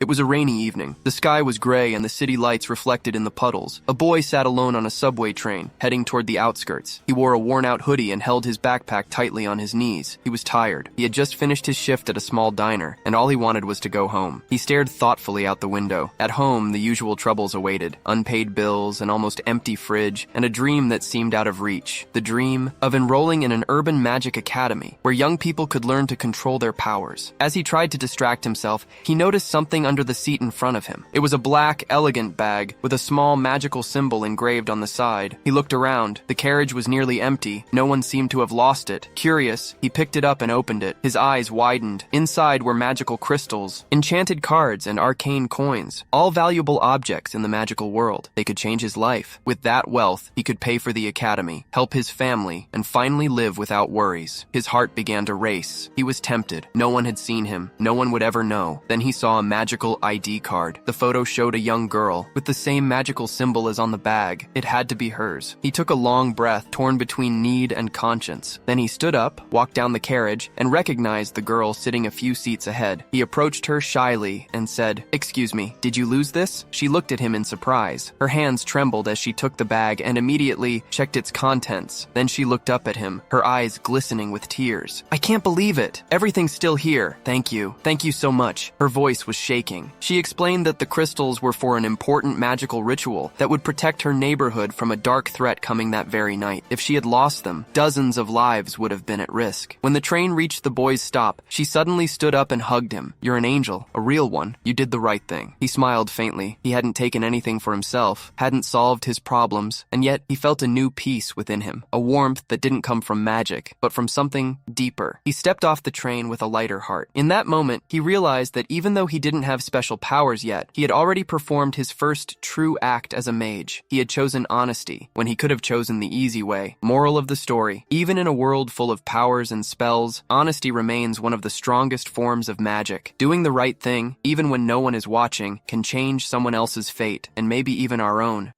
It was a rainy evening. The sky was gray and the city lights reflected in the puddles. A boy sat alone on a subway train, heading toward the outskirts. He wore a worn-out hoodie and held his backpack tightly on his knees. He was tired. He had just finished his shift at a small diner, and all he wanted was to go home. He stared thoughtfully out the window. At home, the usual troubles awaited. Unpaid bills, an almost empty fridge, and a dream that seemed out of reach. The dream of enrolling in an urban magic academy, where young people could learn to control their powers. As he tried to distract himself, he noticed something under the seat in front of him. It was a black, elegant bag with a small magical symbol engraved on the side. He looked around. The carriage was nearly empty. No one seemed to have lost it. Curious, he picked it up and opened it. His eyes widened. Inside were magical crystals, enchanted cards, and arcane coins, all valuable objects in the magical world. They could change his life. With that wealth, he could pay for the academy, help his family, and finally live without worries. His heart began to race. He was tempted. No one had seen him. No one would ever know. Then he saw a magical ID card. The photo showed a young girl with the same magical symbol as on the bag. It had to be hers. He took a long breath, torn between need and conscience. Then he stood up, walked down the carriage, and recognized the girl sitting a few seats ahead. He approached her shyly and said, "Excuse me, did you lose this?" She looked at him in surprise. Her hands trembled as she took the bag and immediately checked its contents. Then she looked up at him, her eyes glistening with tears. "I can't believe it. Everything's still here. Thank you. Thank you so much." Her voice was shaking. She explained that the crystals were for an important magical ritual that would protect her neighborhood from a dark threat coming that very night. If she had lost them, dozens of lives would have been at risk. When the train reached the boy's stop, she suddenly stood up and hugged him. "You're an angel, a real one. You did the right thing." He smiled faintly. He hadn't taken anything for himself, hadn't solved his problems, and yet he felt a new peace within him, a warmth that didn't come from magic, but from something deeper. He stepped off the train with a lighter heart. In that moment, he realized that even though he didn't have special powers yet, he had already performed his first true act as a mage. He had chosen honesty when he could have chosen the easy way. Moral of the story: even in a world full of powers and spells, honesty remains one of the strongest forms of magic. Doing the right thing, even when no one is watching, can change someone else's fate, and maybe even our own.